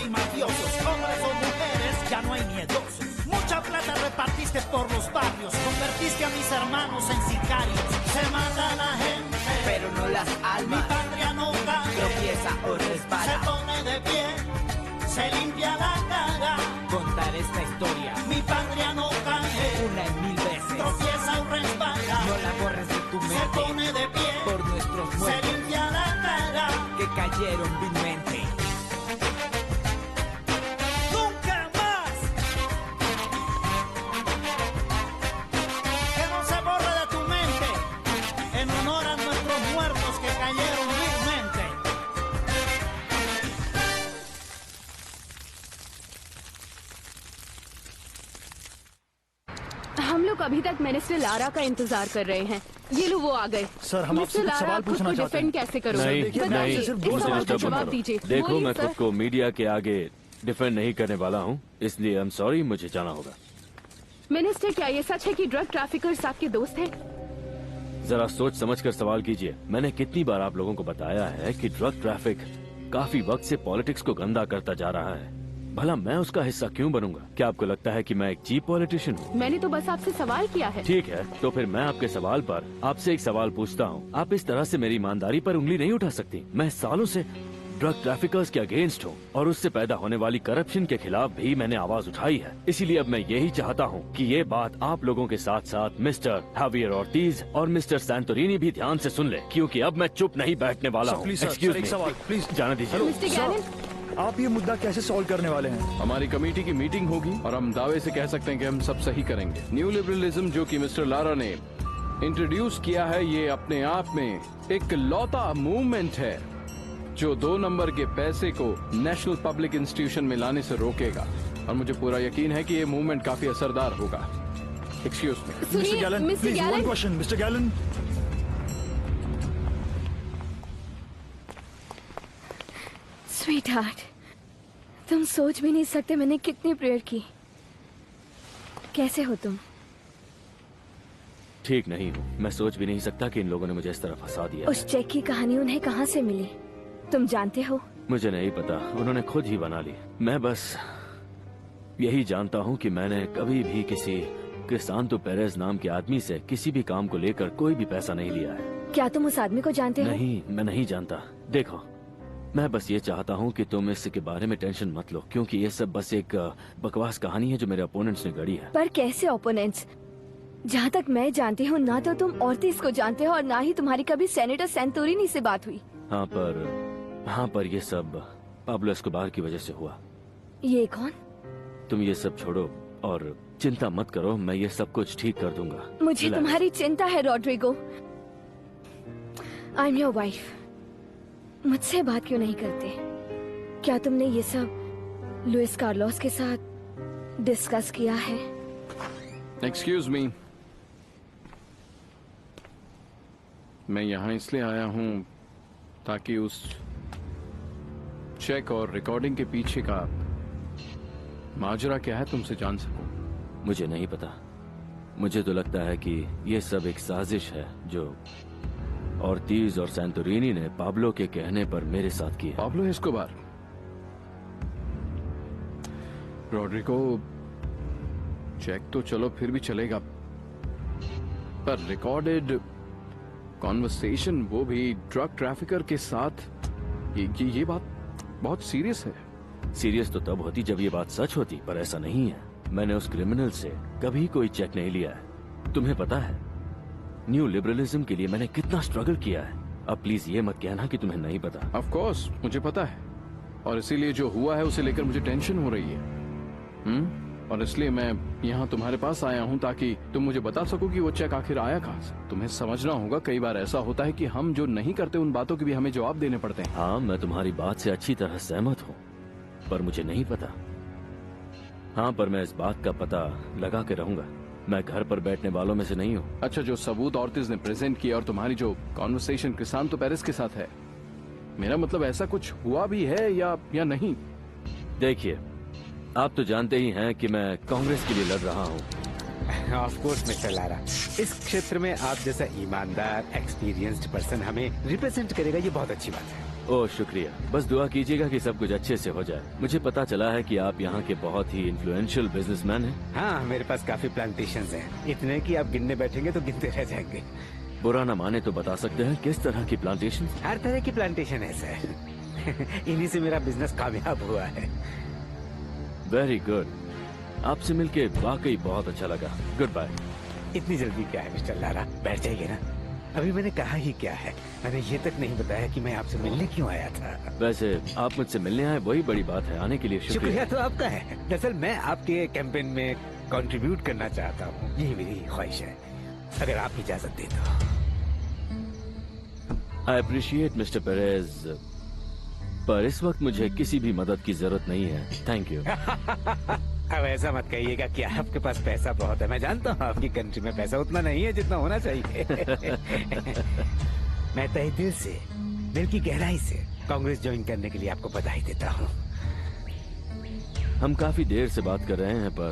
y mafiosos, hombres o mujeres, ya no hay miedosos. Mucha plata repartiste por los barrios, convertiste a mis hermanos en sicarios. Se mata a la gente, pero no las almas. Mi patria no cae, tropieza o resbala. Se pone de pie, se limpia la cara. Contar esta historia. Mi patria no cae, una en 1000 veces. Tropieza o resbala. No la borres de tu mente. Se pone de pie, por nuestros muertos. Se limpia la cara. Que cayeron vilmente. हम लोग अभी तक minister Lara का इंतजार कर रहे हैं। ये लो वो आ गए। सर हम आपसे कुछ सवाल पूछना चाहते हैं। कैसे करोगे? नहीं, सवाल का जवाब दीजिए। देखो मैं खुद को मीडिया के आगे डिफेंड नहीं करने वाला हूँ, इसलिए आई एम सॉरी, मुझे जाना होगा। मिनिस्टर, क्या ये सच है कि ड्रग ट्रैफिकर्स आपके दोस्त हैं? जरा सोच समझ कर सवाल कीजिए। मैंने कितनी बार आप लोगों को बताया है कि ड्रग ट्रैफिक काफी वक्त से पॉलिटिक्स को गंदा करता जा रहा है। भला मैं उसका हिस्सा क्यों बनूंगा? क्या आपको लगता है कि मैं एक चीप पॉलिटिशियन हूँ? मैंने तो बस आपसे सवाल किया है। ठीक है, तो फिर मैं आपके सवाल पर आपसे एक सवाल पूछता हूँ। आप इस तरह से मेरी ईमानदारी पर उंगली नहीं उठा सकती। मैं सालों से ड्रग ट्रैफिकर्स के अगेंस्ट हूँ और उससे पैदा होने वाली करप्शन के खिलाफ भी मैंने आवाज उठाई है। इसीलिए अब मैं यही चाहता हूँ कि ये बात आप लोगों के साथ साथ मिस्टर हावियर ऑर्टिज और मिस्टर सैंटोरिनी भी ध्यान से सुन ले, क्योंकि अब मैं चुप नहीं बैठने वाला हूँ। एक्सक्यूज मी, प्लीज जाने दीजिए। आप ये मुद्दा कैसे सॉल्व करने वाले हैं? हमारी कमेटी की मीटिंग होगी और हम दावे से कह सकते हैं कि हम सब सही करेंगे। न्यू लिबरलिज्म जो कि मिस्टर लारा ने इंट्रोड्यूस किया है, ये अपने आप में एक लौता मूवमेंट है जो 2 नंबर के पैसे को नेशनल पब्लिक इंस्टीट्यूशन में लाने से रोकेगा। और मुझे पूरा यकीन है कि ये मूवमेंट काफी असरदार होगा। Excuse me mister gallon, please one question. Mister gallon, sweetheart, तुम सोच भी नहीं सकते मैंने कितनी प्रेयर की। कैसे हो तुम? ठीक नहीं हूँ। मैं सोच भी नहीं सकता कि इन लोगों ने मुझे इस तरह फंसा दिया। उस चेक की कहानी उन्हें कहाँ से मिली, तुम जानते हो? मुझे नहीं पता, उन्होंने खुद ही बना ली। मैं बस यही जानता हूँ कि मैंने कभी भी किसी क्रिस्तांतो पेरेज नाम के आदमी से किसी भी काम को लेकर कोई भी पैसा नहीं लिया है। क्या तुम उस आदमी को जानते हो? नहीं, मैं नहीं जानता। देखो, मैं बस ये चाहता हूँ कि तुम इसके बारे में टेंशन मत लो, क्योंकि ये सब बस एक बकवास कहानी है जो मेरे ओपोनेंट्स ने गढ़ी है। पर कैसे ओपोनेंट्स? जहाँ तक मैं जानती हूँ, ना तो तुम ऑर्टिज को जानते हो और ना ही तुम्हारी कभी सेनेटर सैंटोरिनी से बात हुई। हाँ पर ये सब पाब्लो एस्कोबार की वजह से हुआ। ये कौन? तुम ये सब छोड़ो और चिंता मत करो, मैं ये सब कुछ ठीक कर दूंगा। मुझे तुम्हारी चिंता है Rodrigo. I am your wife. मुझसे बात क्यों नहीं करते? क्या तुमने ये सब लुइस कार्लोस के साथ डिस्कस किया है? एक्सक्यूज मी, मैं यहाँ इसलिए आया हूँ ताकि उस चेक और रिकॉर्डिंग के पीछे का माजरा क्या है तुमसे जान सकूं। मुझे नहीं पता। मुझे तो लगता है कि ये सब एक साजिश है जो ऑर्टिज और सैंटोरिनी ने पाब्लो के कहने पर मेरे साथ की है। Pablo Escobar? रॉड्रिगो, चेक तो चलो फिर भी चलेगा, पर रिकॉर्डेड कॉन्वर्सेशन, वो भी ड्रग ट्रैफिकर के साथ, ये बात बहुत सीरियस है। सीरियस तो तब होती जब ये बात सच होती, पर ऐसा नहीं है। मैंने उस क्रिमिनल से कभी कोई चेक नहीं लिया है। तुम्हें पता है न्यू लिबरलिज्म के लिए मैंने कितना स्ट्रगल किया है। अब प्लीज ये मत कहना कि तुम्हें नहीं पता। ऑफ कोर्स मुझे पता है, और इसीलिए जो हुआ है उसे लेकर मुझे टेंशन हो रही है। और इसलिए मैं यहाँ तुम्हारे पास आया हूँ ताकि तुम मुझे बता सको कि वो चेक आखिर आया कहाँ से। तुम्हें समझना होगा, कई बार ऐसा होता है कि हम जो नहीं करते उन बातों के भी हमें जवाब देने पड़ते हैं। हाँ, मैं तुम्हारी बात से अच्छी तरह सहमत हूँ, पर मुझे नहीं पता। हाँ, पर मैं इस बात का पता लगा के रहूंगा। मैं घर पर बैठने वालों में से नहीं हूँ। अच्छा, जो सबूत ऑर्टिज ने प्रेजेंट किया और तुम्हारी जो कॉन्वर्सेशन क्रिस्तांतो पेरेज के साथ है, मेरा मतलब ऐसा कुछ हुआ भी है या नहीं? देखिए, आप तो जानते ही हैं कि मैं कांग्रेस के लिए लड़ रहा हूँ। ऑफ कोर्स मिस्टर लारा, इस क्षेत्र में आप जैसा ईमानदार एक्सपीरियंस्ड पर्सन हमें रिप्रेजेंट करेगा, ये बहुत अच्छी बात है। ओह शुक्रिया। बस दुआ कीजिएगा कि सब कुछ अच्छे से हो जाए। मुझे पता चला है कि आप यहाँ के बहुत ही इन्फ्लुएंशियल बिजनेसमैन हैं। हाँ, मेरे पास काफी प्लांटेशंस हैं, इतने कि आप गिनने बैठेंगे तो गिनते रह जाएंगे। बुरा न माने तो बता सकते हैं किस तरह की प्लांटेशन? हर तरह की प्लांटेशन है सर। इन्हीं से मेरा बिजनेस कामयाब हुआ है। Very good. आपसे मिलके वाकई बहुत अच्छा लगा। Good bye. इतनी जल्दी क्या है मिस्टर लारा, बैठ जाइए ना। अभी मैंने कहा ही क्या है, मैंने ये तक नहीं बताया कि मैं आपसे मिलने क्यों आया था। वैसे आप मुझसे मिलने आए वही बड़ी बात है। आने के लिए शुक्रिया तो आपका है। दरअसल मैं आपके कैंपेन में कंट्रीब्यूट करना चाहता हूँ, यही मेरी ख्वाहिश है, अगर आप इजाजत दें तो। आई अप्रिशिएट मिस्टर पेरेज, पर इस वक्त मुझे किसी भी मदद की जरूरत नहीं है। Thank you. अब ऐसा मत कहिएगा कि आपके पास पैसा बहुत है। मैं जानता हूँ आपकी कंट्री में पैसा उतना नहीं है जितना होना चाहिए। मैं तहे दिल से, दिल की गहराई से कांग्रेस ज्वाइन करने के लिए आपको बधाई देता हूँ। हम काफी देर से बात कर रहे हैं, पर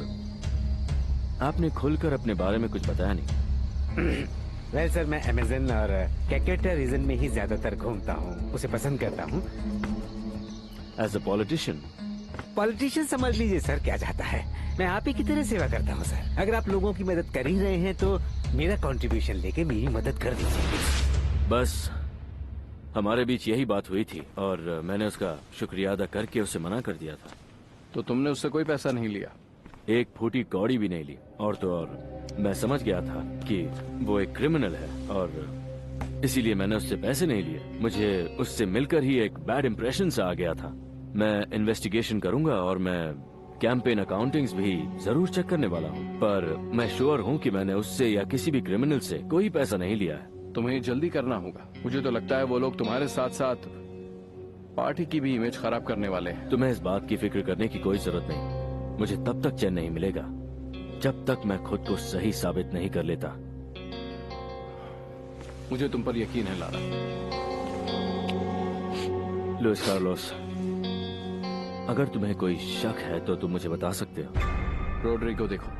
आपने खुलकर अपने बारे में कुछ बताया नहीं। वेल सर, मैं अमेजन और कैकेटर रीजन में ही ज्यादातर घूमता हूँ, उसे पसंद करता हूँ। As a politician? पॉलिटिशियन समझ लीजिए सर क्या चाहता है। मैं आप ही की तरह सेवा करता हूँ सर। अगर आप लोगों की मदद कर ही रहे हैं तो मेरा कंट्रीब्यूशन लेके मेरी मदद कर दीजिए। बस हमारे बीच यही बात हुई थी और मैंने उसका शुक्रिया अदा करके उसे मना कर दिया था। तो तुमने उससे कोई पैसा नहीं लिया? एक फूटी कौड़ी भी नहीं ली। और तो और मैं समझ गया था कि वो एक क्रिमिनल है और इसीलिए मैंने उससे पैसे नहीं लिए। मुझे उससे मिलकर ही एक बैड इंप्रेशन सा आ गया था। मैं इन्वेस्टिगेशन करूंगा और मैं कैंपेन अकाउंटिंग्स भी जरूर चेक करने वाला हूँ, पर मैं श्योर हूँ कि मैंने उससे या किसी भी क्रिमिनल से कोई पैसा नहीं लिया है। तुम्हें जल्दी करना होगा। मुझे तो लगता है वो लोग तुम्हारे साथ साथ पार्टी की भी इमेज खराब करने वाले हैं। तुम्हें इस बात की फिक्र करने की कोई जरूरत नहीं। मुझे तब तक चैन नहीं मिलेगा जब तक मैं खुद को सही साबित नहीं कर लेता। मुझे तुम पर यकीन है लारा। लुइस कार्लोस, अगर तुम्हें कोई शक है तो तुम मुझे बता सकते हो। रोड्रिगो देखो,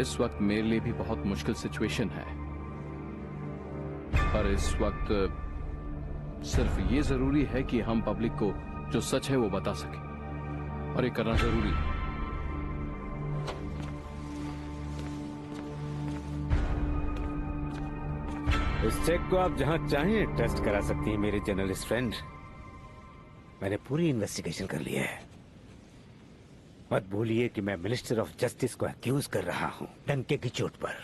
इस वक्त मेरे लिए भी बहुत मुश्किल सिचुएशन है, पर इस वक्त सिर्फ ये जरूरी है कि हम पब्लिक को जो सच है वो बता सकें, और ये करना जरूरी है। इस चेक को आप जहां चाहें ट्रस्ट करा सकती हैं मेरे जर्नलिस्ट फ्रेंड। मैंने पूरी इन्वेस्टिगेशन कर लिया है। मत भूलिए कि मैं मिनिस्टर ऑफ जस्टिस को अक्यूज कर रहा हूं, डंके की चोट पर।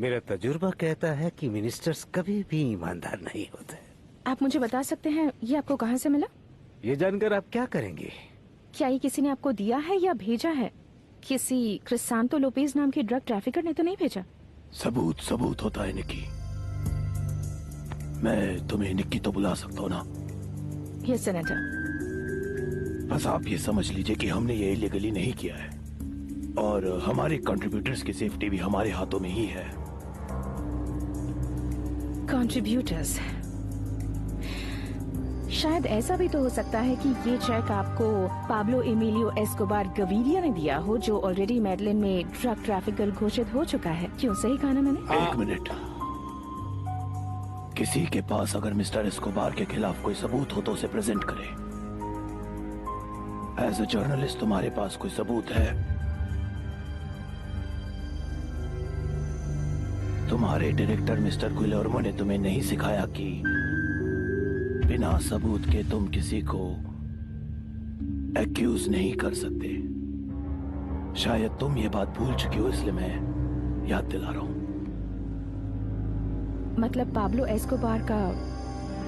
मेरा तजुर्बा कहता है कि मिनिस्टर्स कभी भी ईमानदार नहीं होते। आप मुझे बता सकते हैं ये आपको कहाँ से मिला? ये जानकर आप क्या करेंगे? क्या ये किसी ने आपको दिया है या भेजा है? किसी क्रिस्सांतो लोपेज नाम के ड्रग ट्रैफिकर ने तो नहीं भेजा? सबूत होता है निक्की। मैं तुम्हें निक्की तो बुला सकता हूँ ना? Yes senator. बस आप ये समझ लीजिए कि हमने ये इलीगली नहीं किया है और हमारे कंट्रीब्यूटर्स की सेफ्टी भी हमारे हाथों में ही है। कंट्रीब्यूटर्स? शायद ऐसा भी तो हो सकता है कि ये चेक आपको पाब्लो एमिलियो एस्कोबार गवीरिया ने दिया हो, जो ऑलरेडी मेडलिन में ड्रग ट्रैफिकर घोषित हो चुका है। क्यों, सही कहा ना मैंने? एक मिनट। किसी के पास अगर मिस्टर एस्कोबार के खिलाफ कोई सबूत हो तो उसे प्रेजेंट करे। एज अ जर्नलिस्ट तुम्हारे पास कोई सबूत है? तुम्हारे डायरेक्टर मिस्टर गुइलेर्मो ने तुम्हें नहीं सिखाया कि बिना सबूत के तुम किसी को एक्यूज नहीं कर सकते? शायद तुम ये बात भूल चुकी हो, इसलिए मैं याद दिला रहा हूं। मतलब पाब्लो एस्कोबार का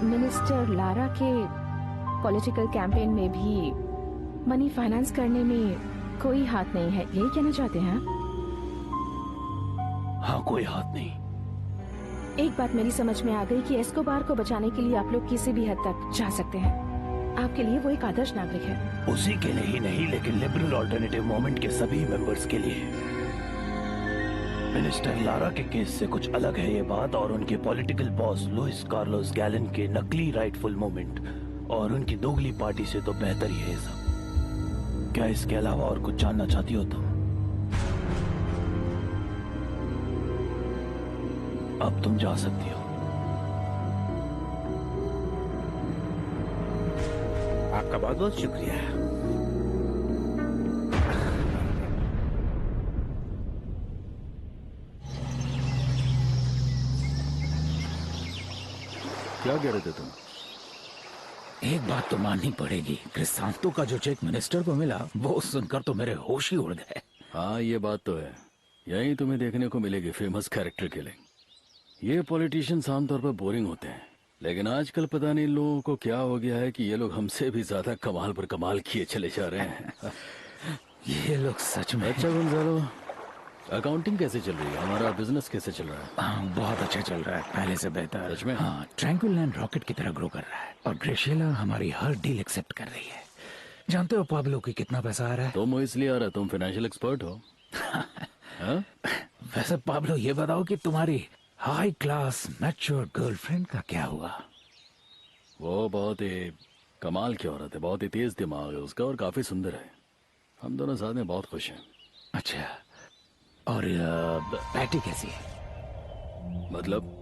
मिनिस्टर लारा के पॉलिटिकल कैंपेन में भी मनी फाइनेंस करने में कोई हाथ नहीं है, यही कहना चाहते हैं? हाँ, कोई हाथ नहीं। एक बात मेरी समझ में आ गई कि एस्कोबार को बचाने के लिए आप लोग किसी भी हद तक जा सकते हैं। आपके लिए वो एक आदर्श नागरिक है। उसी के लिए ही नहीं, लेकिन लिबरल ऑल्टरनेटिव मूवमेंट के सभी मेंबर्स के लिए। मिनिस्टर लारा के केस से कुछ अलग है ये बात, और उनके political boss Luis Carlos Galan के नकली राइटफुल मूवमेंट और उनकी दोगली पार्टी से तो बेहतर ही है ये सब। क्या इसके अलावा और कुछ जानना चाहती हो तुम? अब तुम जा सकती हो। आपका बहुत बहुत शुक्रिया। क्या कह रहे थे तुम? एक बात तो माननी पड़ेगी, क्रिसांतो का जो चेक मिनिस्टर को मिला वो सुनकर तो मेरे होश ही उड़ गए। हाँ ये बात तो है, यही तुम्हें देखने को मिलेगी फेमस कैरेक्टर किलिंग। ये पॉलिटिशियंस आमतौर पर बोरिंग होते हैं, लेकिन आजकल पता नहीं इन लोगों को क्या हो गया है कि ये लोग हमसे भी ज्यादा कमाल पर कमाल किए चले जा रहे हैं। ये लोग सच में। अच्छा गुंजालो, अकाउंटिंग कैसे चल रही है? हमारा बिजनेस कैसे चल रहा है? बहुत अच्छा चल रहा है, पहले से बेहतर। सच में? हाँ, ट्रैंक्विल लैंड रॉकेट की तरह ग्रो कर रहा है और ग्रेशियला हमारी हर डील एक्सेप्ट कर रही है। जानते हो पाब्लो की कितना पैसा आ रहा है? तुम इसलिए आ रहा है, तुम फाइनेंशियल एक्सपर्ट हो। हाँ? वैसे पाब्लो ये बताओ कि तुम्हारी हाई क्लास मैच्योर गर्लफ्रेंड का क्या हुआ? वो बहुत ही कमाल की औरत है, बहुत ही तेज दिमाग है उसका और काफी सुंदर है। हम दोनों साथ में बहुत खुश हैं। अच्छा, और पैटी कैसी है? मतलब?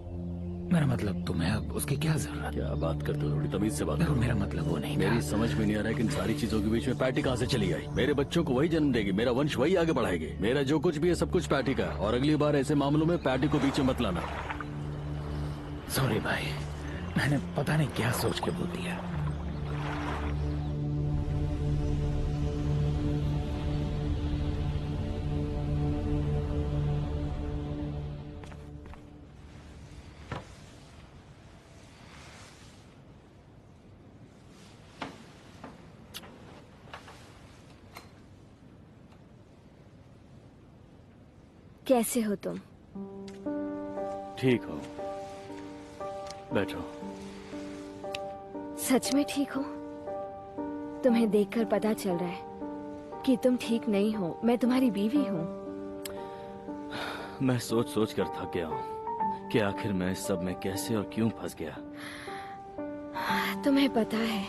मेरा मतलब तुम्हें अब उसकी क्या जरूरत? क्या बात करते हो, थोड़ी तमीज से बात देखो करो। मेरा मतलब वो नहीं मेरी था। समझ में नहीं आ रहा है कि इन सारी चीजों के बीच में पैटी कहाँ से चली आई। मेरे बच्चों को वही जन्म देगी, मेरा वंश वही आगे बढ़ाएगी। मेरा जो कुछ भी है सब कुछ पैटी का है, और अगली बार ऐसे मामलों में पैटी को बीच में मत लाना। सॉरी भाई, मैंने पता नहीं क्या सोच के बोल दिया। कैसे हो तुम? ठीक हो? बैठो। सच में ठीक हो? तुम्हें देखकर पता चल रहा है कि तुम ठीक नहीं हो। मैं तुम्हारी बीवी हूँ। मैं सोच सोच कर थक गया हूँ कि आखिर मैं इस सब में कैसे और क्यों फंस गया। तुम्हें पता है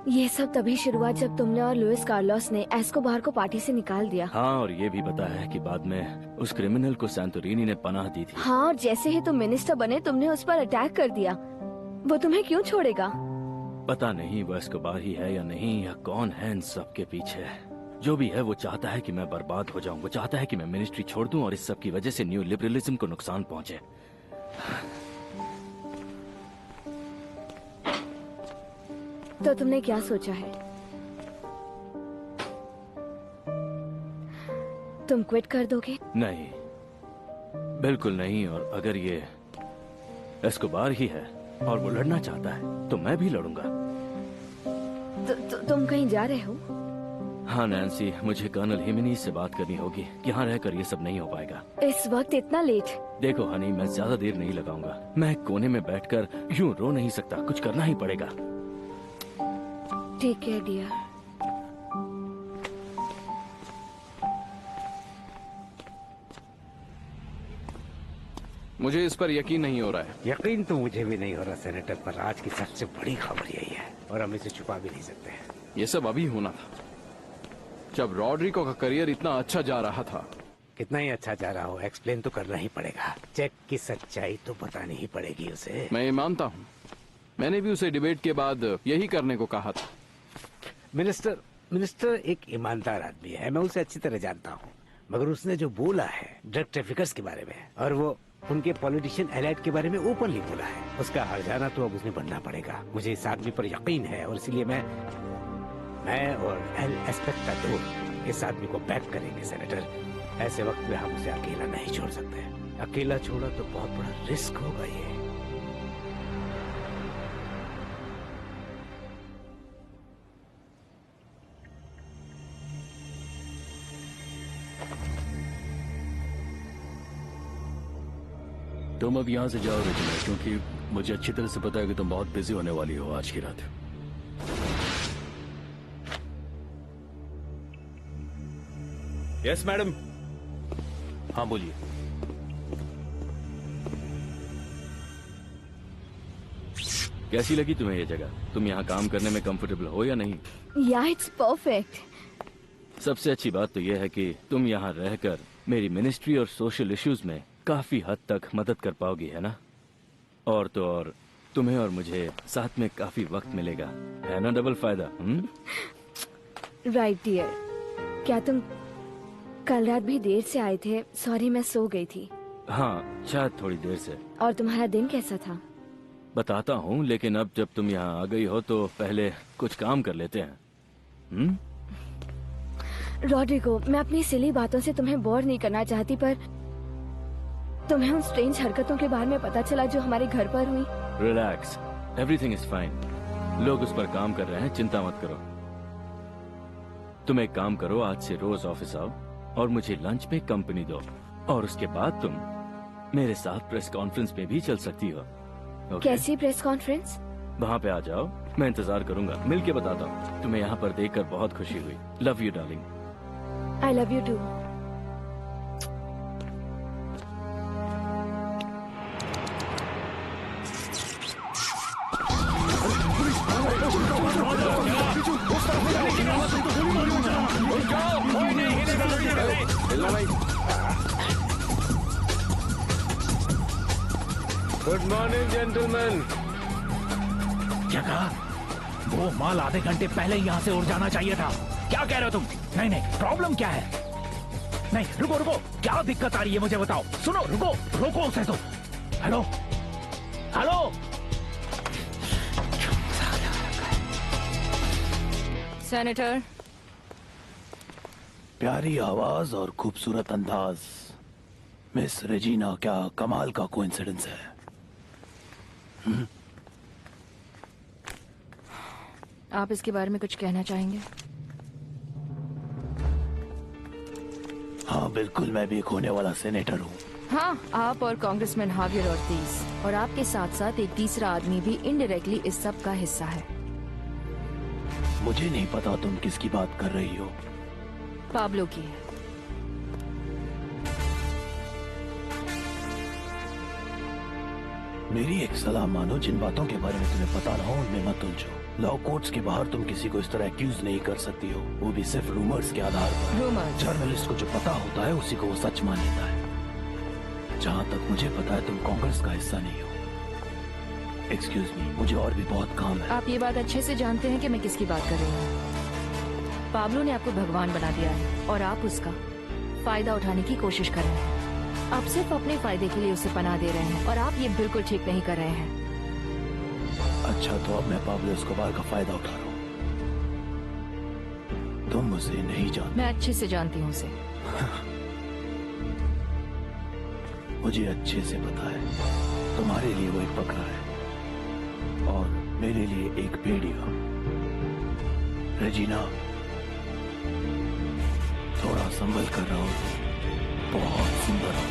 ये सब तभी शुरू हुआ जब तुमने और लुइस कार्लोस ने एस्कोबार को पार्टी से निकाल दिया। हाँ, और ये भी पता है कि बाद में उस क्रिमिनल को सैंटोरिनी ने पनाह दी थी। हाँ, और जैसे ही तुम मिनिस्टर बने तुमने उस पर अटैक कर दिया। वो तुम्हें क्यों छोड़ेगा? पता नहीं वो एस्कोबार ही है या नहीं, या कौन है इन सब के पीछे। जो भी है वो चाहता है कि मैं बर्बाद हो जाऊं। वो चाहता है कि मैं मिनिस्ट्री छोड़ दूं और इस सब की वजह से न्यू लिबरलिज्म को नुकसान पहुंचे। तो तुमने क्या सोचा है? तुम क्विट कर दोगे? नहीं, बिल्कुल नहीं। और अगर ये एस्कोबार ही है और वो लड़ना चाहता है तो मैं भी लड़ूंगा। तुम कहीं जा रहे हो? हाँ नैन्सी, मुझे कर्नल हिमेनीज से बात करनी होगी। यहाँ रहकर ये सब नहीं हो पाएगा। इस वक्त इतना लेट? देखो हनी, मैं ज्यादा देर नहीं लगाऊंगा। मैं कोने में बैठकर यूं रो नहीं सकता, कुछ करना ही पड़ेगा। ठीक है डियर। मुझे इस पर यकीन नहीं हो रहा है। यकीन तो मुझे भी नहीं हो रहा सेनेटर, पर आज की सबसे बड़ी खबर यही है और हम इसे छुपा भी नहीं सकते। ये सब अभी होना था जब रॉड्रिगो का करियर इतना अच्छा जा रहा था। कितना ही अच्छा जा रहा हो, एक्सप्लेन तो करना ही पड़ेगा। चेक की सच्चाई तो बतानी ही पड़ेगी उसे। मैं ये मानता हूँ, मैंने भी उसे डिबेट के बाद यही करने को कहा था। मिनिस्टर एक ईमानदार आदमी है, मैं उसे अच्छी तरह जानता हूँ, मगर उसने जो बोला है ड्रग ट्रैफिकर्स के बारे में और वो उनके पॉलिटिशियन एलाइट के बारे में ओपनली बोला है, उसका हर्जाना तो अब उसने बनना पड़ेगा। मुझे इस आदमी पर यकीन है और इसलिए मैं और एल एस्पेक्टा दो इस आदमी को बैक करेंगे सेनेटर। ऐसे वक्त में हम उसे अकेला नहीं छोड़ सकते। अकेला छोड़ा तो बहुत बड़ा रिस्क होगा ये। तुम अब यहाँ से जाओ रेजिना, क्योंकि मुझे अच्छी तरह से पता है कि तुम बहुत बिजी होने वाली हो आज की रात। Yes madam. हाँ बोलिए। कैसी लगी तुम्हें ये जगह? तुम यहाँ काम करने में कंफर्टेबल हो या नहीं? या इट्स परफेक्ट। सबसे अच्छी बात तो यह है कि तुम यहाँ रहकर मेरी मिनिस्ट्री और सोशल इश्यूज में काफी हद तक मदद कर पाओगी, है ना? और तो और तुम्हें और मुझे साथ में काफी वक्त मिलेगा, है ना? डबल फायदा। Right dear. क्या तुम कल रात भी देर से आए थे? सॉरी, मैं सो गई थी। हाँ, शायद थोड़ी देर से। और तुम्हारा दिन कैसा था? बताता हूँ, लेकिन अब जब तुम यहाँ आ गई हो तो पहले कुछ काम कर लेते हैं। रॉड्रिगो, मैं अपनी सिली बातों से तुम्हें बोर नहीं करना चाहती, पर तुम्हें उन स्ट्रेंज हरकतों के बारे में पता चला जो हमारे घर पर हुई? Relax, everything is fine. लोग उस पर काम कर रहे हैं, चिंता मत करो। तुम एक काम करो, आज से रोज ऑफिस आओ और मुझे लंच पे कंपनी दो, और उसके बाद तुम मेरे साथ प्रेस कॉन्फ्रेंस में भी चल सकती हो। okay? कैसी प्रेस कॉन्फ्रेंस? वहाँ पे आ जाओ, मैं इंतजार करूंगा। मिल के बताता हूँ। तुम्हें यहाँ पर देखकर बहुत खुशी हुई। Love you darling. I love you too. Good morning gentleman. क्या कहा? वो माल आधे घंटे पहले ही यहाँ से उड़ जाना चाहिए था। क्या कह रहे हो तुम? नहीं नहीं, प्रॉब्लम क्या है? नहीं, रुको रुको, क्या दिक्कत आ रही है मुझे बताओ। सुनो, रुको रुको उसे तो। Hello hello. सेनेटर। प्यारी आवाज और खूबसूरत अंदाज। मिस रेजिना, क्या कमाल का कोइंसिडेंस है। आप इसके बारे में कुछ कहना चाहेंगे? हाँ बिल्कुल, मैं भी एक होने वाला सेनेटर हूँ। हाँ, आप और कांग्रेसमैन हावियर ऑर्टिज, और आपके साथ साथ एक तीसरा आदमी भी इनडायरेक्टली इस सब का हिस्सा है। मुझे नहीं पता तुम किसकी बात कर रही हो। पाब्लो की है। मेरी एक सलाह मानो, जिन बातों के बारे में तुम्हें पता ना हो उनमें मत उलझो। लॉ कोर्ट्स के बाहर तुम किसी को इस तरह एक्यूज नहीं कर सकती हो, वो भी सिर्फ रूमर्स के आधार पर। रूमर्स? जर्नलिस्ट को जो पता होता है उसी को वो सच मान लेता है। जहाँ तक मुझे पता है तुम कांग्रेस का हिस्सा नहीं हो। एक्सक्यूज मी, मुझे और भी बहुत काम है। आप ये बात अच्छे से जानते हैं कि मैं किसकी बात कर रही हूँ। पाब्लो ने आपको भगवान बना दिया है और आप उसका फायदा उठाने की कोशिश कर रहे हैं। आप सिर्फ अपने फायदे के लिए उसे पनाह दे रहे हैं, और आप ये बिल्कुल ठीक नहीं कर रहे हैं। अच्छा, तो अब मैं पाब्लो एस्कोबार का फायदा उठा रहा हूँ। तुम उसे नहीं जानते। मैं अच्छे से जानती हूँ उसे। मुझे अच्छे से पता है। तुम्हारे लिए वो एक बकरा है और मेरे लिए एक भेड़िया। रेजिना, थोड़ा संभल कर रहो, बहुत सुंदर हो।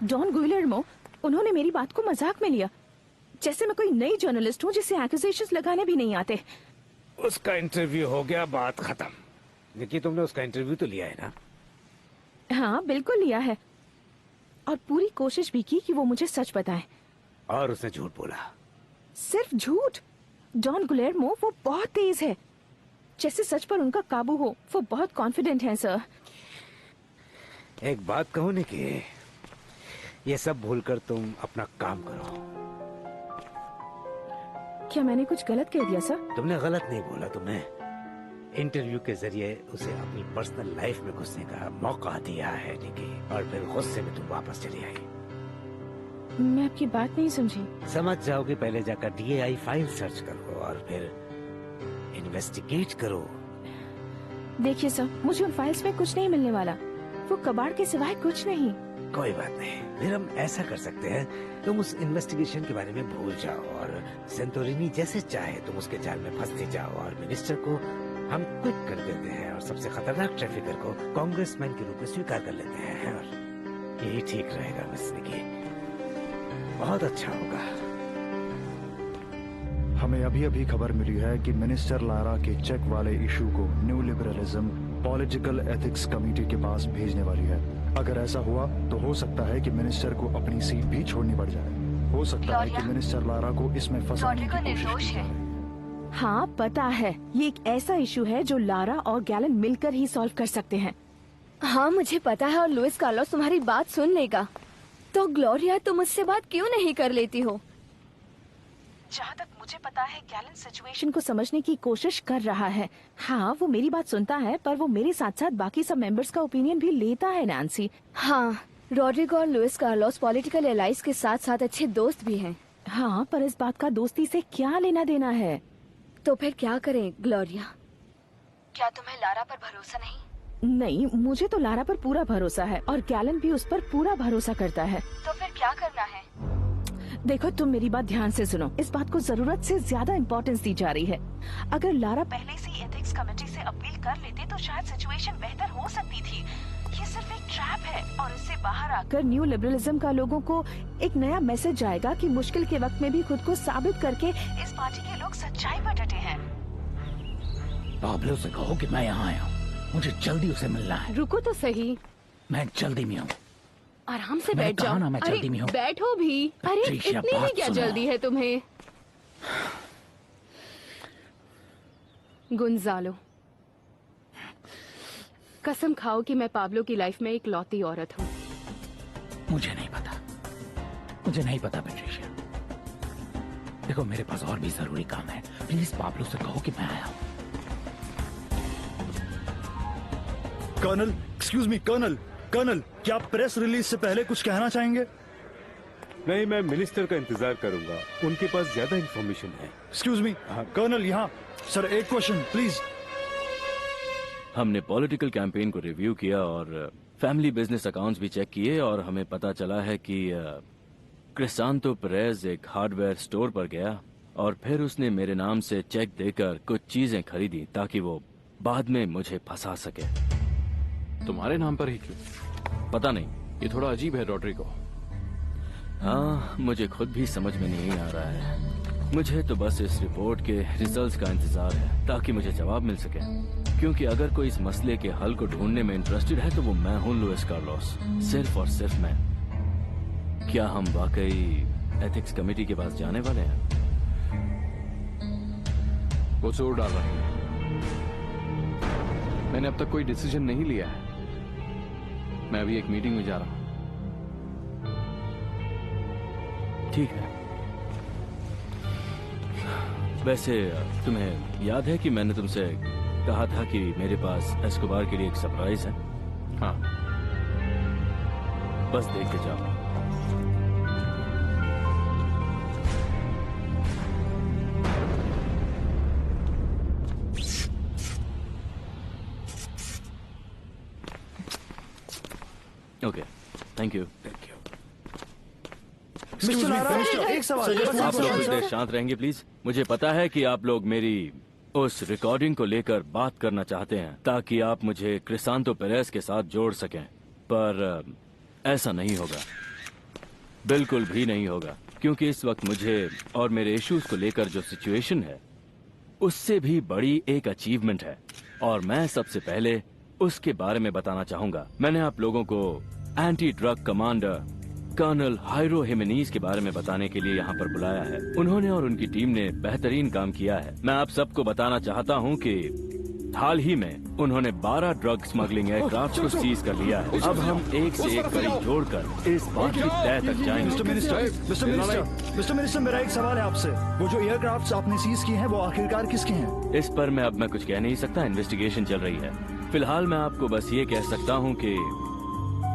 डॉन गुइलेर्मो, उन्होंने मेरी बात को मजाक में लिया, जैसे मैं कोई नई जर्नलिस्ट हूँ जिसे एक्यूजेशंस लगाने भी नहीं आते। उसका इंटरव्यू हो गया, बात खत्म। निकी, तुमने उसका इंटरव्यू तो लिया है ना? हाँ बिल्कुल लिया है, और पूरी कोशिश भी की कि वो मुझे सच बताए। और उसने झूठ बोला? सिर्फ झूठ। डॉन गुइलेर्मो वो बहुत तेज है, जैसे सच पर उनका काबू हो। वो बहुत कॉन्फिडेंट है सर। एक बात कहूँ निकी, ये सब भूलकर तुम अपना काम करो। क्या मैंने कुछ गलत कह दिया सर? तुमने गलत नहीं बोला। तुमने इंटरव्यू के जरिए उसे अपनी पर्सनल लाइफ में घुसने का मौका दिया है निकी, और फिर गुस्से में तुम वापस चली आई। मैं आपकी बात नहीं समझी। समझ जाओगे, पहले जाकर DAI फाइल सर्च करो और फिर इन्वेस्टिगेट करो। देखिए सर, मुझे उन फाइल्स में कुछ नहीं मिलने वाला। वो कबाड़ के सिवाय कुछ नहीं। कोई बात नहीं, फिर हम ऐसा कर सकते हैं, तुम उस इन्वेस्टिगेशन के बारे में भूल जाओ और सेंटोरिनी जैसे चाहे तुम उसके जाल में फंसते जाओ, और मिनिस्टर को हम क्विट कर देते हैं और सबसे खतरनाक ट्रैफिकर को कांग्रेसमैन के रूप में स्वीकार कर लेते हैं, और यही ठीक रहेगा मिस निकी। बहुत अच्छा होगा। हमें अभी अभी खबर मिली है कि मिनिस्टर लारा के चेक वाले इशू को new liberalism political ethics committee के पास भेजने वाली है। अगर ऐसा हुआ तो हो सकता है कि मिनिस्टर को अपनी सीट भी छोड़नी पड़ जाए। हो सकता है कि मिनिस्टर लारा को इसमें फंसाने की कोशिश की जाए। हाँ पता है, ये एक ऐसा इशू है जो लारा और गैलन मिलकर ही सॉल्व कर सकते हैं। हाँ मुझे पता है, और लुइस कार्लोस तुम्हारी बात सुन लेगा। तो ग्लोरिया तुम मुझसे बात क्यों नहीं कर लेती हो? जहाँ तक मुझे पता है गैलन सिचुएशन को समझने की कोशिश कर रहा है। हाँ वो मेरी बात सुनता है, पर वो मेरे साथ साथ बाकी सब मेंबर्स का ओपिनियन भी लेता है नैन्सी। हाँ, रॉड्रिगो और लुइस कार्लोस पॉलिटिकल एलाइज के साथ साथ अच्छे दोस्त भी हैं। हाँ पर इस बात का दोस्ती से क्या लेना देना है? तो फिर क्या करें ग्लोरिया? क्या तुम्हें लारा पर भरोसा नहीं? नहीं, मुझे तो लारा पर पूरा भरोसा है और गैलन भी उस पर पूरा भरोसा करता है। तो फिर क्या करना है? देखो तुम मेरी बात ध्यान से सुनो, इस बात को जरूरत से ज्यादा इम्पोर्टेंस दी जा रही है। अगर लारा पहले से एथिक्स कमेटी से अपील कर लेते तो शायद सिचुएशन बेहतर हो सकती थी। ये सिर्फ एक ट्रैप है और इससे बाहर आकर न्यू लिबरलिज्म का लोगों को एक नया मैसेज जाएगा कि मुश्किल के वक्त में भी खुद को साबित करके इस पार्टी के लोग सच्चाई पर डटे हैं। पाब्लो से कहो कि मैं यहाँ आया हूँ, मुझे जल्दी उसे मिलना है। रुको तो सही, मैं जल्दी में हूँ। आराम से मैंने बैठ कहा जाओ। ना मैं अरे जल्दी में हूँ। बैठो भी। अरे पेट्रिशिया, इतनी भी बात क्या सुनो। जल्दी है तुम्हें? गुंजालो, कसम खाओ कि मैं पाब्लो की लाइफ में एक लौती औरत हूँ। मुझे नहीं पता, मुझे नहीं पता पेट्रिशिया। देखो मेरे पास और भी जरूरी काम है, प्लीज पाब्लो से कहो कि मैं आया हूँ। Colonel, excuse me colonel, colonel क्या आप प्रेस रिलीज से पहले कुछ कहना चाहेंगे? नहीं, मैं मिनिस्टर का इंतजार करूंगा, उनके पास ज्यादा इंफॉर्मेशन है। एक्सक्यूज मी कर्नल, यहाँ सर एक क्वेश्चन प्लीज। हमने पॉलिटिकल कैंपेन को रिव्यू किया और फैमिली बिजनेस अकाउंट्स भी चेक किए और हमें पता चला है कि क्रिसांतो पेरेज एक हार्डवेयर स्टोर पर गया और फिर उसने मेरे नाम से चेक देकर कुछ चीजें खरीदी ताकि वो बाद में फंसा फंसा सके। तुम्हारे नाम पर ही क्यों? पता नहीं, ये थोड़ा अजीब है रॉड्रिगो। हाँ मुझे खुद भी समझ में नहीं आ रहा है। मुझे तो बस इस रिपोर्ट के रिजल्ट्स का इंतजार है ताकि मुझे जवाब मिल सके, क्योंकि अगर कोई इस मसले के हल को ढूंढने में इंटरेस्टेड है तो वो मैं हूँ, लुइस कार्लोस, सिर्फ और सिर्फ मैं। क्या हम वाकई एथिक्स कमेटी के पास जाने वाले हैं? वो जोर डाल रहे हैं। मैंने अब तक कोई डिसीजन नहीं लिया है, मैं अभी एक मीटिंग में जा रहा हूँ। ठीक है। वैसे तुम्हें याद है कि मैंने तुमसे कहा था कि मेरे पास एस्कोबार के लिए एक सरप्राइज है? हाँ, बस देख के जाओ। Okay, thank you. Mister Lara, एक सवाल। आप लोग कुछ देर शांत रहेंगे प्लीज? मुझे पता है कि आप लोग मेरी उस रिकॉर्डिंग को लेकर बात करना चाहते हैं ताकि आप मुझे क्रिसांतो पेरेज के साथ जोड़ सकें, पर ऐसा नहीं होगा, बिल्कुल भी नहीं होगा, क्योंकि इस वक्त मुझे और मेरे इश्यूज को लेकर जो सिचुएशन है उससे भी बड़ी एक अचीवमेंट है और मैं सबसे पहले उसके बारे में बताना चाहूंगा। मैंने आप लोगों को एंटी ड्रग कमांडर कर्नल हाइरो हिमेनीज के बारे में बताने के लिए यहाँ पर बुलाया है। उन्होंने और उनकी टीम ने बेहतरीन काम किया है। मैं आप सबको बताना चाहता हूँ कि हाल ही में उन्होंने 12 ड्रग स्मगलिंग एयरक्राफ्ट को सीज कर लिया है। अब हम एक से एक कड़ी जोड़कर इस बात की तय तक जाएंगे। मिस्टर मिनिस्टर, मेरा एक सवाल है आपसे। वो जो एयरक्राफ्ट आपने सीज किए हैं वो आखिरकार किसके हैं? इस पर मैं अब मैं कुछ कह नहीं सकता, इन्वेस्टिगेशन चल रही है। फिलहाल मैं आपको बस ये कह सकता हूँ कि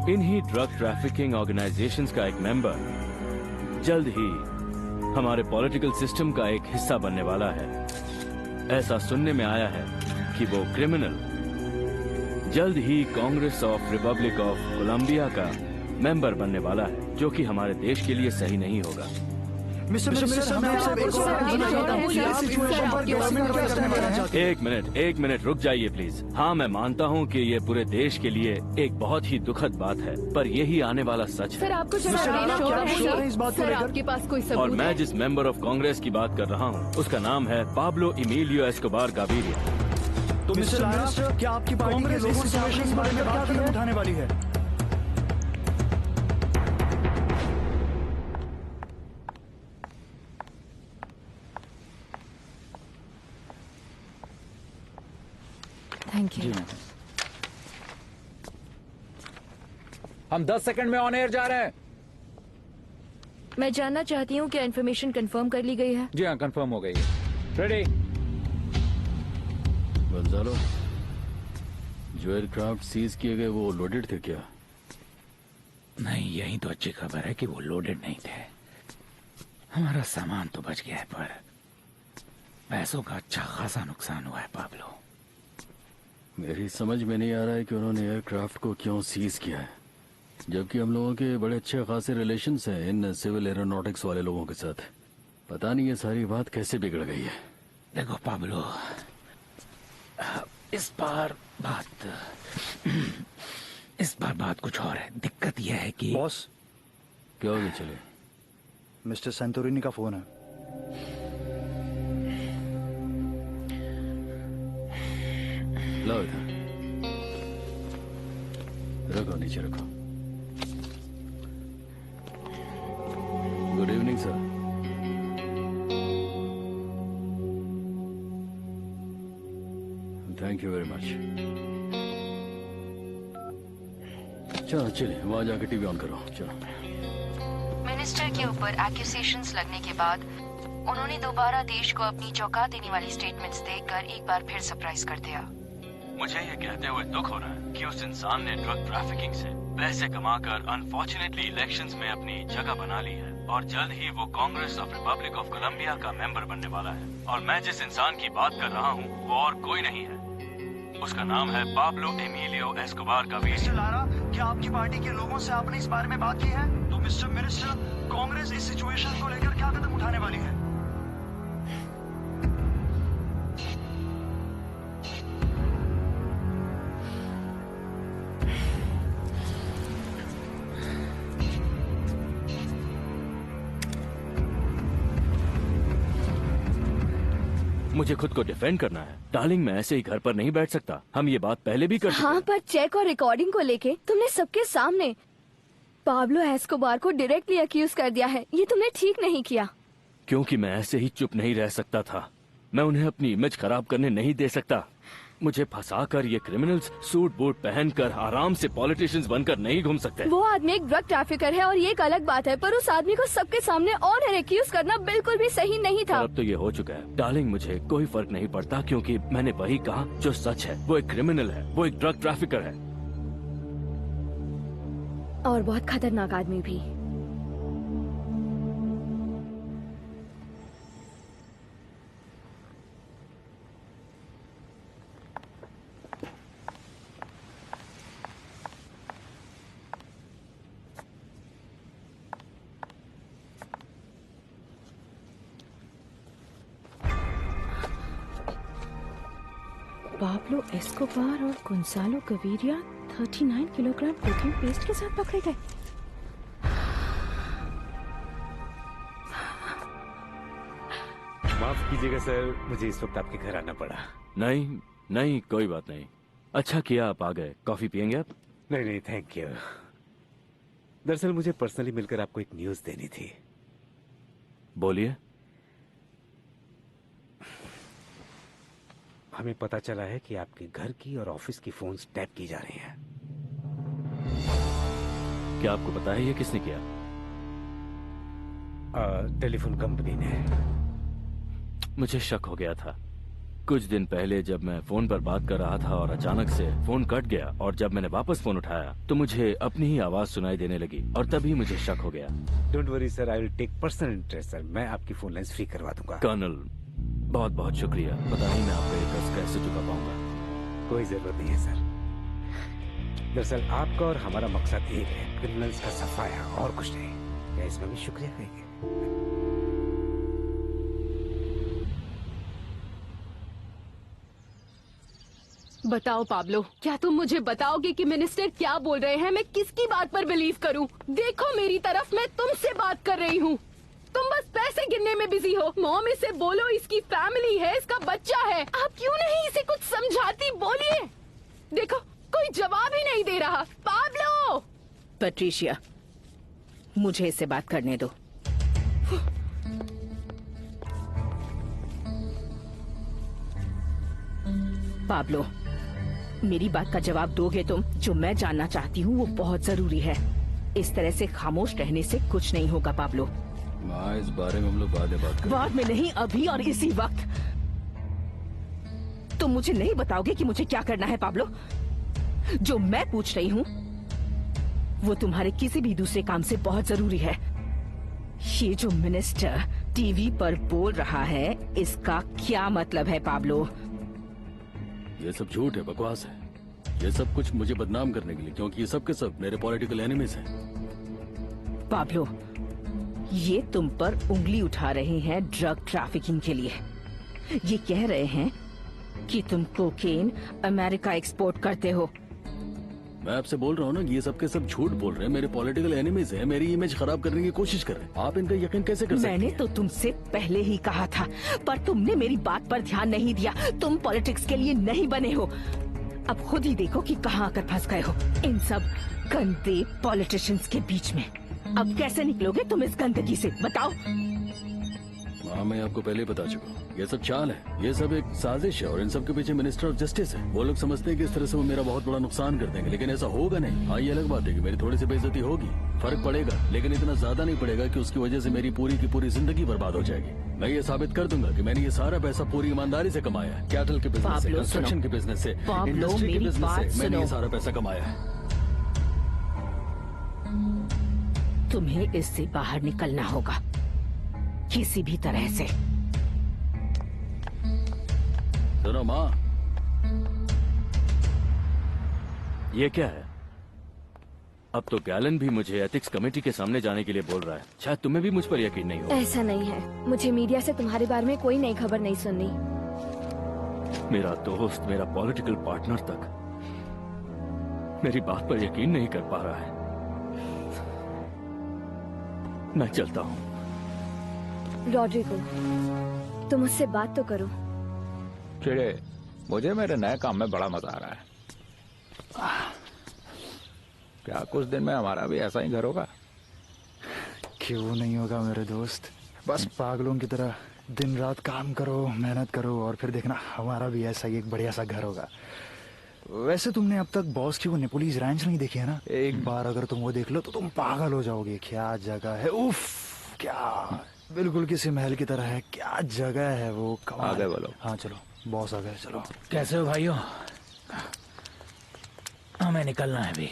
इन्हीं ड्रग ट्रैफिकिंग ऑर्गेनाइजेशंस का एक मेंबर जल्द ही हमारे पॉलिटिकल सिस्टम का एक हिस्सा बनने वाला है। ऐसा सुनने में आया है कि वो क्रिमिनल जल्द ही Congress of Republic of Colombia का मेंबर बनने वाला है, जो कि हमारे देश के लिए सही नहीं होगा। मिस्टर मिनिस्टर, मैं आपसे एक और बात जानना चाहता हूं कि आप सिचुएशन पर गवर्नमेंट क्या करने वाला चाहती है? एक मिनट रुक जाइए प्लीज। हाँ, मैं मानता हूँ कि ये पूरे देश के लिए एक बहुत ही दुखद बात है, पर यही आने वाला सच सर है। आपको सर आपके पास कोई और सबूत मैं है? जिस मेंबर ऑफ कांग्रेस की बात कर रहा हूँ उसका नाम है पाब्लो इमिलियो एस्कोबार गाविरिया। तो मिस्टर मिनिस्टर, क्या आपकी पार्टी के लोगों से सिचुएशन के बारे में क्या कदम उठाने वाली है? थैंक जी यू। मैम। हम 10 सेकंड में ऑन एयर जा रहे हैं। मैं जानना चाहती हूँ क्या इन्फॉर्मेशन कंफर्म कर ली गई है? जी हाँ, कंफर्म हो गई है। रेडी? गंजालो, जो एयरक्राफ्ट सीज किए गए वो लोडेड थे क्या? नहीं, यही तो अच्छी खबर है कि वो लोडेड नहीं थे। हमारा सामान तो बच गया है, पर पैसों का अच्छा खासा नुकसान हुआ है पाब्लो। मेरी समझ में नहीं आ रहा है कि उन्होंने एयरक्राफ्ट को क्यों सीज किया है, जबकि हम लोगों के बड़े अच्छे खासे रिलेशंस हैं इन सिविल एरोनॉटिक्स वाले लोगों के साथ। पता नहीं ये सारी बात कैसे बिगड़ गई है। देखो पाब्लो, इस बार बात कुछ और है। दिक्कत यह है कि बॉस, क्या हो गया? चले, मिस्टर सेंटोरिनी का फोन है। लाओ इधर, रखो, नीचे रखो। Good evening sir. Thank you very much. चलो चलिए, वहां जाके टीवी ऑन करो। चलो। मिनिस्टर के ऊपर एक्यूजेशंस लगने के बाद उन्होंने दोबारा देश को अपनी चौंका देने वाली स्टेटमेंट्स देकर एक बार फिर सरप्राइज कर दिया। मुझे ये कहते हुए दुख हो रहा है कि उस इंसान ने ड्रग ट्रैफिकिंग से पैसे कमाकर अनफॉर्चुनेटली इलेक्शंस में अपनी जगह बना ली है और जल्द ही वो Congress of Republic of Colombia का मेंबर बनने वाला है। और मैं जिस इंसान की बात कर रहा हूँ वो और कोई नहीं है, उसका नाम है Pablo Emilio Escobar Gaviria. Mister Lara, क्या आपकी पार्टी के लोगों से आपने इस बारे में बात की है? तो मिस्टर मिनिस्टर, कांग्रेस इस सिचुएशन को लेकर क्या कदम उठाने वाली है? मुझे खुद को डिफेंड करना है। डार्लिंग, मैं ऐसे ही घर पर नहीं बैठ सकता। हम ये बात पहले भी कर चुके हाँ, हैं। पर चेक और रिकॉर्डिंग को लेके तुमने सबके सामने पाब्लो एस्कोबार को डायरेक्टली अक्यूज कर दिया है। ये तुमने ठीक नहीं किया। क्योंकि मैं ऐसे ही चुप नहीं रह सकता था। मैं उन्हें अपनी इमेज खराब करने नहीं दे सकता। मुझे फंसाकर ये क्रिमिनल्स सूट बूट पहनकर आराम से पॉलिटिशियंस बनकर नहीं घूम सकते। वो आदमी एक ड्रग ट्रैफिकर है और ये एक अलग बात है, पर उस आदमी को सबके सामने ऑन एक्यूज करना बिल्कुल भी सही नहीं था। अब तो ये हो चुका है। डार्लिंग, मुझे कोई फर्क नहीं पड़ता क्योंकि मैंने वही कहा जो सच है। वो एक क्रिमिनल है, वो एक ड्रग ट्रैफिकर है और बहुत खतरनाक आदमी भी। पाब्लो एस्कोबार और गोंजालो गाविरिया 39 किलोग्राम कोकीन पेस्ट के साथ पकड़े गए। माफ कीजिएगा सर, मुझे इस वक्त आपके घर आना पड़ा। नहीं नहीं, कोई बात नहीं। अच्छा किया आप आ गए। कॉफी पियेंगे आप? नहीं नहीं, थैंक यू। दरअसल मुझे पर्सनली मिलकर आपको एक न्यूज देनी थी। बोलिए। हमें पता चला है कि आपके घर की और ऑफिस की फोन्स टैप की जा रही हैं। क्या आपको पता है ये किसने किया? टेलीफोन कंपनी ने। मुझे शक हो गया था। कुछ दिन पहले जब मैं फोन पर बात कर रहा था और अचानक से फोन कट गया और जब मैंने वापस फोन उठाया तो मुझे अपनी ही आवाज सुनाई देने लगी और तभी मुझे शक हो गया। Don't worry sir, I will take personal interest sir. मैं आपकी फोन लाइंस फ्री करवा दूंगा। कर्नल, बहुत बहुत शुक्रिया। पता नहीं मैं आपका ये कर्ज कैसे चुका पाऊंगा। कोई जरूरत नहीं है सर। दरअसल आपका और हमारा मकसद एक है, क्रिमिनल्स का सफाया, और कुछ नहीं। क्या इसमें भी शुक्रिया कहेंगे? बताओ पाब्लो, क्या तुम मुझे बताओगे कि मिनिस्टर क्या बोल रहे हैं? मैं किसकी बात पर बिलीव करूं? देखो मेरी तरफ, मैं तुमसे बात कर रही हूं। तुम बस पैसे गिनने में बिजी हो। मॉम इसे बोलो, इसकी फैमिली है, इसका बच्चा है। आप क्यों नहीं इसे कुछ समझाती? बोलिए। देखो, कोई जवाब ही नहीं दे रहा। पाब्लो! पैट्रिशिया, मुझे इससे बात करने दो। पाब्लो, मेरी बात का जवाब दोगे तुम? जो मैं जानना चाहती हूँ वो बहुत जरूरी है। इस तरह से खामोश रहने से कुछ नहीं होगा पाब्लो। माँ, इस बारे में हम लोग बाद में बात करेंगे। बाद में नहीं, अभी और इसी वक्त। तुम मुझे नहीं बताओगे कि मुझे क्या करना है पाब्लो? जो मैं पूछ रही हूँ वो तुम्हारे किसी भी दूसरे काम से बहुत जरूरी है। ये जो मिनिस्टर टीवी पर बोल रहा है, इसका क्या मतलब है पाब्लो? ये सब झूठ है, बकवास है। ये सब कुछ मुझे बदनाम करने के लिए, क्योंकि ये सब के सब मेरे पॉलिटिकल एनिमीज हैं। पाब्लो, ये तुम पर उंगली उठा रहे हैं ड्रग ट्रैफिकिंग के लिए। ये कह रहे हैं कि तुम कोकेन अमेरिका एक्सपोर्ट करते हो। मैं आपसे बोल रहा हूँ ना कि ये सब के सब झूठ बोल रहे हैं, मेरे पॉलिटिकल एनिमीज हैं, मेरी इमेज खराब करने की कोशिश कर रहे हैं। आप इनका यकीन कैसे कर सकते हैं? मैंने तो तुमसे पहले ही कहा था, पर तुमने मेरी बात पर ध्यान नहीं दिया। तुम पॉलिटिक्स के लिए नहीं बने हो। अब खुद ही देखो कि कहाँ आकर फंस गए हो, इन सब गंदे पॉलिटिशियंस के बीच में। अब कैसे निकलोगे तुम इस गंदगी से, बताओ? हाँ, मैं आपको पहले ही बता चुका हूँ, ये सब चाल है, ये सब एक साजिश है, और इन सब के पीछे मिनिस्टर ऑफ जस्टिस है। वो लोग समझते हैं कि इस तरह से वो मेरा बहुत बड़ा नुकसान कर देंगे, लेकिन ऐसा होगा नहीं। हाँ, ये अलग बात है कि मेरी थोड़ी सी बेइज्जती होगी, फर्क पड़ेगा, लेकिन इतना ज्यादा नहीं पड़ेगा कि उसकी वजह से मेरी पूरी की पूरी जिंदगी बर्बाद हो जाएगी। मैं ये साबित कर दूंगा कि मैंने ये सारा पैसा पूरी ईमानदारी से कमाया है। कैटल के बिजनेस से, कंस्ट्रक्शन के बिजनेस से, इंडस्ट्री के बिजनेस से मैंने ये सारा पैसा कमाया है। तुम्हें इससे बाहर निकलना होगा किसी भी तरह से। सुनो माँ, ये क्या है? अब तो गैलन भी मुझे एथिक्स कमेटी के सामने जाने के लिए बोल रहा है। शायद तुम्हें भी मुझ पर यकीन नहीं हो। ऐसा नहीं है, मुझे मीडिया से तुम्हारे बारे में कोई नई खबर नहीं सुननी। मेरा दोस्त, मेरा पॉलिटिकल पार्टनर तक मेरी बात पर यकीन नहीं कर पा रहा है। मैं चलता हूँ। रॉड्रिगो, तुम मुझसे बात तो करो। चिड़े, मुझे मेरे नए काम में बड़ा मजा आ रहा है। क्या कुछ दिन में हमारा भी ऐसा ही घर होगा? क्यों नहीं होगा मेरे दोस्त। बस पागलों की तरह दिन रात काम करो, मेहनत करो, और फिर देखना हमारा भी ऐसा ही एक बढ़िया सा घर होगा। वैसे तुमने अब तक बॉस की वो नेपोलिस रैंच नहीं देखी है ना? एक बार अगर तुम वो देख लो तो तुम पागल हो जाओगे। क्या जगह है, उफ, क्या बिल्कुल किसी महल की तरह है। क्या जगह है वो, कमाल। आगे बोलो। हाँ चलो, बॉस आ गए, चलो। कैसे हो भाइयों? हमें निकलना है अभी।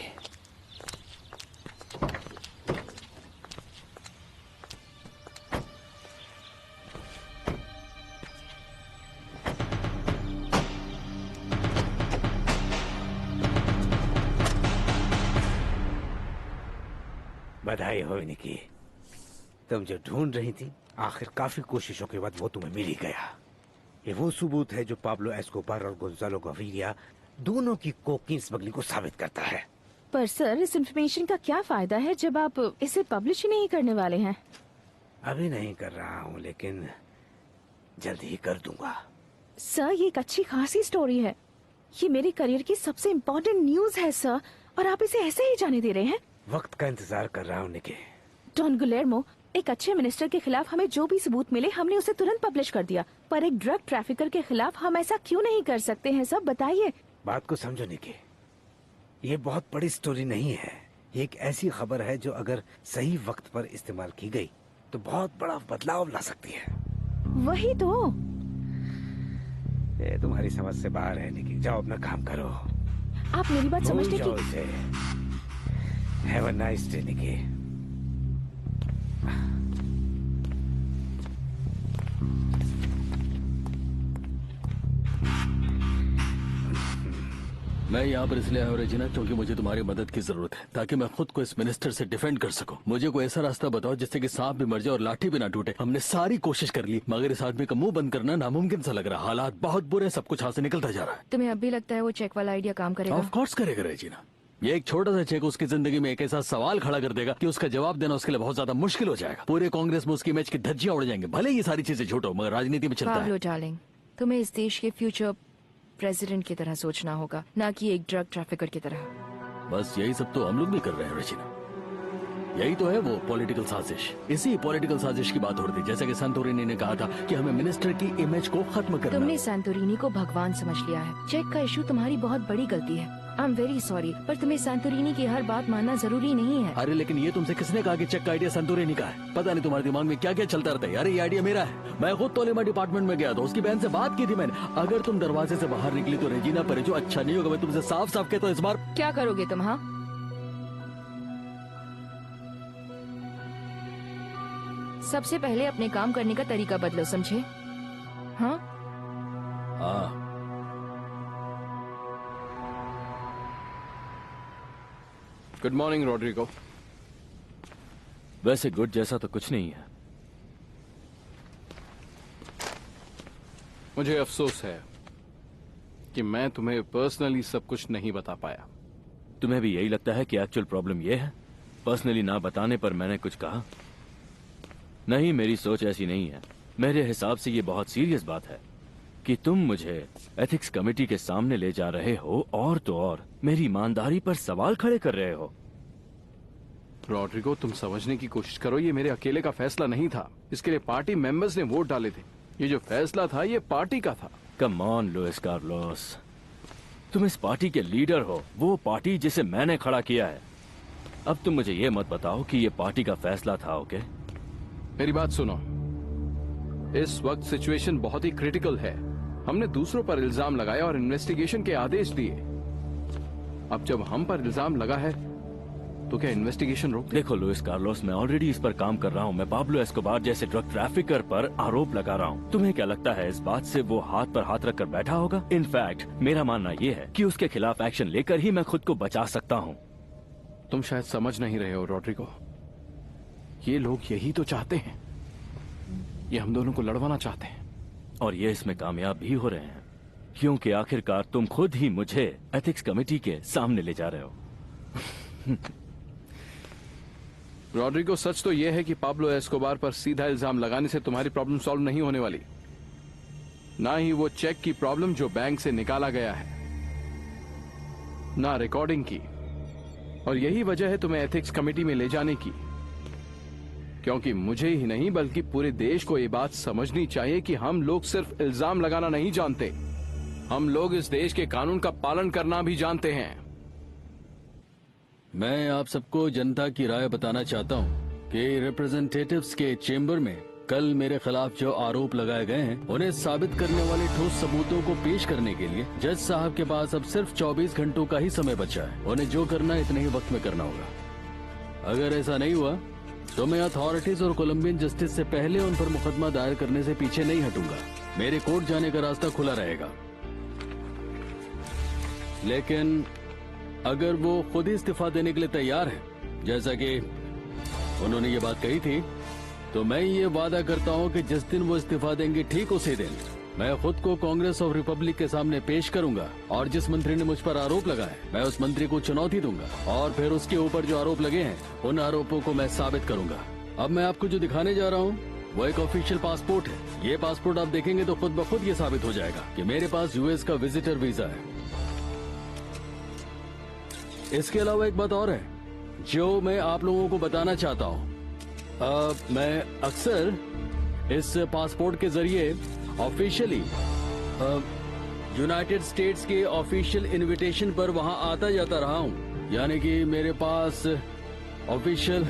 बधाई हो निकी, तुम जो ढूंढ रही थी आखिर काफी कोशिशों के बाद वो तुम्हें मिल ही गया। ये वो सबूत है जो पाब्लो एस्कोबार और गोंजालो गाविरिया दोनों की कोकीन स्मगलिंग को साबित करता है। पर सर, इस इंफॉर्मेशन का क्या फायदा है जब आप इसे पब्लिश ही नहीं करने वाले हैं? अभी नहीं कर रहा हूँ, लेकिन जल्द ही कर दूंगा। सर, ये एक अच्छी खासी स्टोरी है। ये मेरे करियर की सबसे इम्पोर्टेंट न्यूज है सर, और आप इसे ऐसे ही जाने दे रहे हैं। वक्त का इंतजार कर रहा हूँ निकी। डॉन गुलेर्मो, एक अच्छे मिनिस्टर के खिलाफ हमें जो भी सबूत मिले हमने उसे तुरंत पब्लिश कर दिया, पर एक ड्रग ट्रैफिकर के खिलाफ हम ऐसा क्यों नहीं कर सकते हैं सर? बताइए। बात को समझो निकी, ये बहुत बड़ी स्टोरी नहीं है। ये एक ऐसी खबर है जो अगर सही वक्त पर इस्तेमाल की गई तो बहुत बड़ा बदलाव ला सकती है। वही तो। ये तुम्हारी समझ से बाहर है निकी, जाओ अपना काम करो। आप मेरी बात समझते कि हैव अ नाइस डे निकी। मैं यहाँ पर इसलिए आया हूँ रेजिना, क्योंकि मुझे तुम्हारी मदद की जरूरत है, ताकि मैं खुद को इस मिनिस्टर से डिफेंड कर सकूं। मुझे कोई ऐसा रास्ता बताओ जिससे कि सांप भी मर जाए और लाठी भी ना टूटे। हमने सारी कोशिश कर ली, मगर इस आदमी का मुंह बंद करना नामुमकिन सा लग रहा है। हालात बहुत बुरे, सब कुछ हाथ से निकलता जा रहा है। तुम्हें अब भी लगता है वो चेक वाला आइडिया काम करेगा? ऑफ कोर्स करेगा रेजिना। ये एक छोटा सा चेक उसकी जिंदगी में एक ऐसा सवाल खड़ा कर देगा कि उसका जवाब देना उसके लिए बहुत ज्यादा मुश्किल हो जाएगा। पूरे कांग्रेस में उसकी इमेज की धज्जियां उड़ जाएंगे। भले ये सारी चीजें झूठ हो, मगर राजनीति में चलता है। डार्लिंग, तुम्हें इस देश के फ्यूचर प्रेसिडेंट की तरह सोचना होगा, ना कि एक ड्रग ट्रैफिकर की तरह। बस यही सब तो हम लोग भी कर रहे हैं रेजिना। यही तो है वो पॉलिटिकल साजिश। इसी पॉलिटिकल साजिश की बात हो रही थी। जैसे कि संतोरिनी ने कहा था कि हमें मिनिस्टर की इमेज को खत्म करना। तुमने सैंटोरिनी को भगवान समझ लिया है। चेक का इशू तुम्हारी बहुत बड़ी गलती है। आई एम वेरी सॉरी, पर तुम्हें सैंटोरिनी की हर बात मानना जरूरी नहीं है। अरे लेकिन ये तुमसे किसने कहा कि चेक का आइडिया संतोरिनी का है? पता नहीं तुम्हारे दिमाग में क्या क्या चलता रहता है। यार ये आइडिया मेरा है। मैं खुद तोलेमा डिपार्टमेंट में गया था, उसकी बहन से बात की थी मैंने। अगर तुम दरवाजे से बाहर निकली तो रेजिना परे जो अच्छा नहीं होगा। मैं तुमसे साफ साफ कहता हूँ इस बार। क्या करोगे तुम? हाँ, सबसे पहले अपने काम करने का तरीका बदलो, समझे? हाँ हाँ। Good morning Rodrigo. वैसे गुड जैसा तो कुछ नहीं है। मुझे अफसोस है कि मैं तुम्हें पर्सनली सब कुछ नहीं बता पाया। तुम्हें भी यही लगता है कि एक्चुअल प्रॉब्लम ये है? पर्सनली ना बताने पर मैंने कुछ कहा? नहीं, मेरी सोच ऐसी नहीं है। मेरे हिसाब से ये बहुत सीरियस बात है कि तुम मुझे एथिक्स कमेटी के सामने ले जा रहे हो और तो और मेरी ईमानदारी पर सवाल खड़े कर रहे हो। रॉड्रिगो, तुम समझने की कोशिश करो, ये मेरे अकेले का फैसला नहीं था। इसके लिए पार्टी मेंबर्स ने वोट डाले थे। ये जो फैसला था ये पार्टी का था। कम ऑन लुइस कार्लोस, तुम इस पार्टी के लीडर हो, वो पार्टी जिसे मैंने खड़ा किया है। अब तुम मुझे ये मत बताओ कि ये पार्टी का फैसला था। ओके, मेरी बात सुनो। इस वक्त सिचुएशन बहुत ही क्रिटिकल है। हमने दूसरों पर इल्जाम लगाया और इन्वेस्टिगेशन के आदेश दिए। अब जब हम पर इल्जाम लगा है तो क्या इन्वेस्टिगेशन रोक? देखो लुइस कार्लोस, मैं ऑलरेडी इस पर काम कर रहा हूँ। मैं पाब्लो एस्कोबार जैसे ड्रग ट्रैफिकर पर आरोप लगा रहा हूँ। तुम्हें क्या लगता है इस बात से वो हाथ पर हाथ रखकर बैठा होगा? इनफैक्ट मेरा मानना ये है कि उसके खिलाफ एक्शन लेकर ही मैं खुद को बचा सकता हूँ। तुम शायद समझ नहीं रहे हो रॉड्रिगो। ये लोग यही तो चाहते हैं। ये हम दोनों को लड़वाना चाहते हैं और ये इसमें कामयाब भी हो रहे हैं, क्योंकि आखिरकार तुम खुद ही मुझे एथिक्स कमेटी के सामने ले जा रहे हो। रॉड्रिगो, सच तो यह है कि पाब्लो एस्कोबार पर सीधा इल्जाम लगाने से तुम्हारी प्रॉब्लम सॉल्व नहीं होने वाली, ना ही वो चेक की प्रॉब्लम जो बैंक से निकाला गया है, ना रिकॉर्डिंग की। और यही वजह है तुम्हें एथिक्स कमेटी में ले जाने की, क्योंकि मुझे ही नहीं बल्कि पूरे देश को ये बात समझनी चाहिए कि हम लोग सिर्फ इल्जाम लगाना नहीं जानते, हम लोग इस देश के कानून का पालन करना भी जानते हैं। मैं आप सबको जनता की राय बताना चाहता हूँ कि रिप्रेजेंटेटिव्स के चेंबर में कल मेरे खिलाफ जो आरोप लगाए गए हैं उन्हें साबित करने वाले ठोस सबूतों को पेश करने के लिए जज साहब के पास अब सिर्फ 24 घंटों का ही समय बचा है। उन्हें जो करना है इतने ही वक्त में करना होगा। अगर ऐसा नहीं हुआ तो मैं अथॉरिटीज और कोलंबियन जस्टिस से पहले उन पर मुकदमा दायर करने से पीछे नहीं हटूंगा। मेरे कोर्ट जाने का रास्ता खुला रहेगा, लेकिन अगर वो खुद ही इस्तीफा देने के लिए तैयार है, जैसा कि उन्होंने ये बात कही थी, तो मैं ये वादा करता हूँ कि जिस दिन वो इस्तीफा देंगे ठीक उसी दिन मैं खुद को कांग्रेस ऑफ रिपब्लिक के सामने पेश करूंगा और जिस मंत्री ने मुझ पर आरोप लगाए मैं उस मंत्री को चुनौती दूंगा और फिर उसके ऊपर जो आरोप लगे हैं उन आरोपों को मैं साबित करूंगा। अब मैं आपको जो दिखाने जा रहा हूँ वो एक ऑफिशियल पासपोर्ट है। ये पासपोर्ट आप देखेंगे तो खुद ब खुद ये साबित हो जाएगा कि मेरे पास यूएस का विजिटर वीजा है। इसके अलावा एक बात और है जो मैं आप लोगों को बताना चाहता हूँ। मैं अक्सर इस पासपोर्ट के जरिए ऑफिशियली यूनाइटेड स्टेट्स के ऑफिशियल इनविटेशन पर वहां आता जाता रहा हूं, यानी कि मेरे पास ऑफिशियल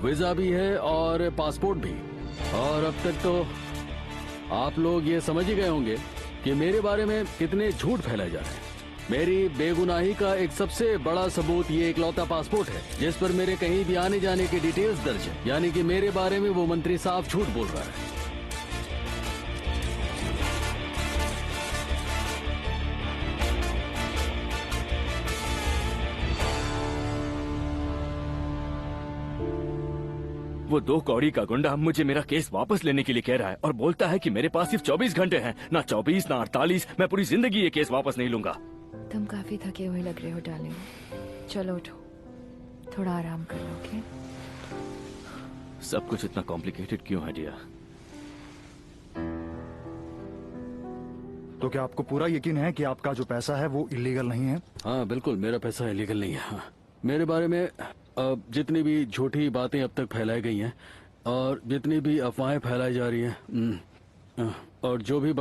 वीजा भी है और पासपोर्ट भी। और अब तक तो आप लोग ये समझ ही गए होंगे कि मेरे बारे में कितने झूठ फैलाए जा रहे हैं। मेरी बेगुनाही का एक सबसे बड़ा सबूत ये इकलौता पासपोर्ट है जिस पर मेरे कहीं भी आने जाने के डिटेल्स दर्ज है, यानी कि मेरे बारे में वो मंत्री साफ झूठ बोल रहा है। वो 2 कौड़ी का गुंडा मुझे मेरा केस वापस लेने के लिए कह रहा है और बोलता है कि मेरे पास सिर्फ 24 घंटे हैं, ना 24 ना 48। मैं पूरी जिंदगी ये केस वापस नहीं लूंगा। तुम काफी थके हुए लग रहे हो डार्लिंग, चलो उठो, थोड़ा आराम कर लो। ओके? सब कुछ इतना कॉम्प्लिकेटेड क्यों है डियर? तो क्या आपको पूरा यकीन है कि आपका जो पैसा है वो इलीगल नहीं है? हाँ बिल्कुल, मेरा पैसा इलीगल नहीं है। हाँ। मेरे बारे में जितनी भी झूठी बातें अब तक फैलाई गई हैं और जितनी भी अफवाहें फैलाई जा रही हैं और जो भी